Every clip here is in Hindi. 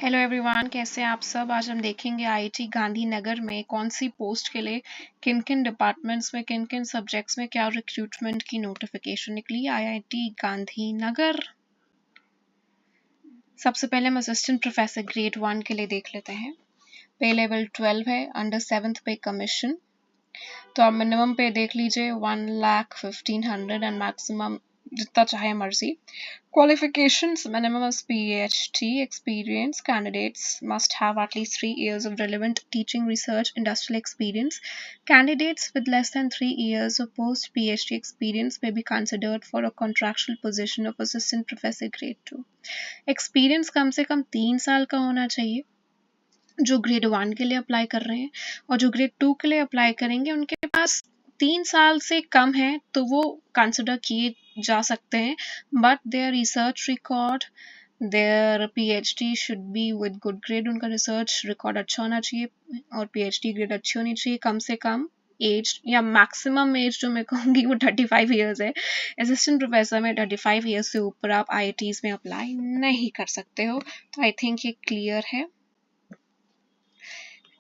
हेलो एवरीवन, कैसे हैं आप सब। आज हम देखेंगे आईआईटी गांधीनगर में कौन सी पोस्ट के लिए किन किन डिपार्टमेंट्स में किन किन सब्जेक्ट्स में क्या रिक्रूटमेंट की नोटिफिकेशन निकली। आईआईटी गांधीनगर। सबसे पहले हम असिस्टेंट प्रोफेसर ग्रेड 1 के लिए देख लेते हैं। पे लेवल 12 है, अंडर 7th पे कमीशन। तो आप मिनिमम पे देख लीजिए 1,15,100 एंड मैक्सिमम जितना चाहे मर्जी। Qualifications: minimum is PhD experience. Candidates must have at least 3 years of relevant teaching, research, industrial experience. Candidates with less than 3 years of post-PhD experience may be considered for a contractual position of assistant professor grade 2. Experience कम से कम 3 साल का होना चाहिए जो ग्रेड 1 के लिए अप्लाई कर रहे हैं, और जो ग्रेड 2 के लिए अप्लाई करेंगे उनके पास 3 साल से कम है तो वो कंसिडर किए जा सकते हैं, but there research record, there PhD should be with good grade. उनका रिसर्च रिकॉर्ड अच्छा होना चाहिए और पीएचडी ग्रेड अच्छी होनी चाहिए। कम से कम एज या मैक्सिमम एज जो मैं कहूँगी वो 35 ईयर्स है। असिस्टेंट प्रोफेसर में 35 ईयर्स से ऊपर आप आईआईटीज में अप्लाई नहीं कर सकते हो। तो आई थिंक ये क्लियर है,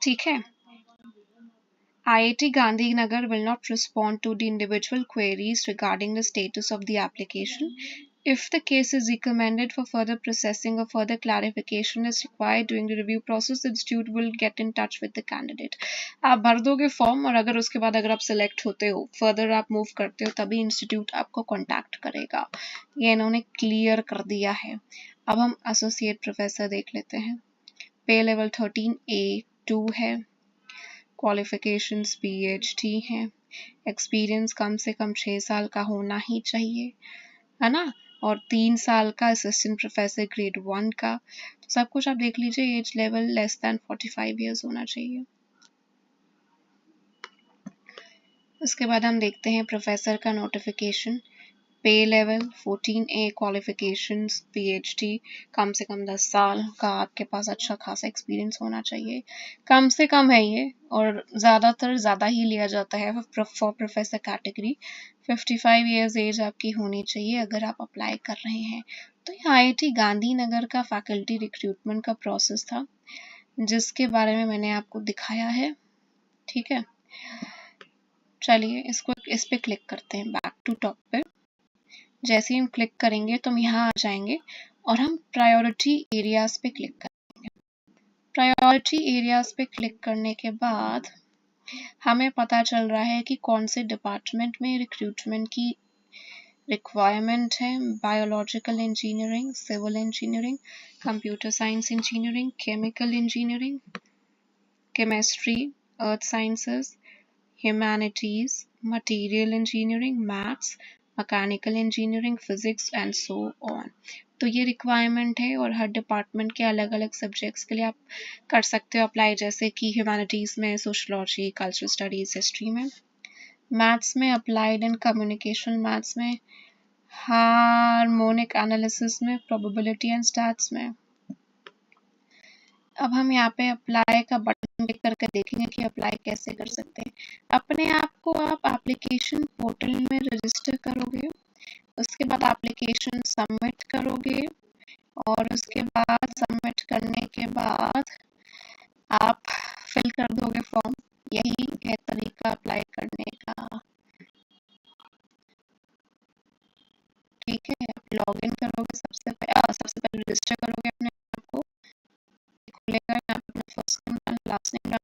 ठीक है। IIT Gandhinagar will not respond to the individual queries regarding the status of the application. If the case is recommended for further processing or further clarification is required during the review process, the institute will get in touch with the candidate. आप भर दोगे फॉर्म और अगर उसके बाद अगर आप सिलेक्ट होते हो, फर्दर आप मूव करते हो, तभी इंस्टीट्यूट आपको कॉन्टैक्ट करेगा। ये इन्होंने क्लियर कर दिया है। अब हम एसोसिएट प्रोफेसर देख लेते हैं। पे लेवल 13A2 है, क्वालिफिकेशंस पीएचडी हैं, एक्सपीरियंस कम से कम 6 साल का होना ही चाहिए, है ना, और 3 साल का असिस्टेंट प्रोफेसर ग्रेड 1 का। तो सब कुछ आप देख लीजिए। Age level less than 45 years होना चाहिए। उसके बाद हम देखते हैं प्रोफेसर का नोटिफिकेशन। पे लेवल 14A, क्वालिफिकेशंस पीएचडी, कम से कम 10 साल का आपके पास अच्छा खासा एक्सपीरियंस होना चाहिए। कम से कम है ये, और ज़्यादातर ज़्यादा ही लिया जाता है for professor category. 55 years age आपकी होनी चाहिए अगर आप अप्लाई कर रहे हैं। तो ये आईआईटी गांधीनगर का फैकल्टी रिक्रूटमेंट का प्रोसेस था जिसके बारे में मैंने आपको दिखाया है, ठीक है। चलिए इस पे क्लिक करते हैं, बैक टू टॉप पे। जैसे ही हम क्लिक करेंगे तो हम यहाँ आ जाएंगे और हम प्रायोरिटी एरियाज पे क्लिक करेंगे। प्रायोरिटी एरियाज पे क्लिक करने के बाद हमें पता चल रहा है कि कौन से डिपार्टमेंट में रिक्रूटमेंट की रिक्वायरमेंट है। Biological engineering, civil engineering, computer science engineering, chemical engineering, chemistry, earth sciences, humanities, material engineering, maths, mechanical engineering, physics and so on. तो ये रिक्वायरमेंट है और हर डिपार्टमेंट के अलग अलग सब्जेक्ट्स के लिए आप कर सकते हो अप्लाई। जैसे कि ह्यूमैनिटीज़ में सोशोलॉजी, कल्चरल स्टडीज, हिस्ट्री में, मैथ्स में अप्लाइड एंड कम्युनिकेशन मैथ्स में, हार्मोनिक एनालिसिस में, प्रोबेबिलिटी एंड स्टैट्स में। अब हम यहाँ पे अप्लाई का बटन क्लिक करके देखेंगे कि अप्लाई कैसे कर सकते हैं। अपने आप को आप एप्लीकेशन पोर्टल में रजिस्टर करोगे, उसके बाद एप्लीकेशन सबमिट करोगे और उसके बाद सबमिट करने के बाद आप फिल कर दोगे फॉर्म। यही है तरीका अप्लाई करने का, ठीक है। आप लॉग इन करोगे, सबसे पहले रजिस्टर करोगे अपने आप को, खुलेगा यहाँ पे अपना फर्स्ट नेम, लास्ट नेम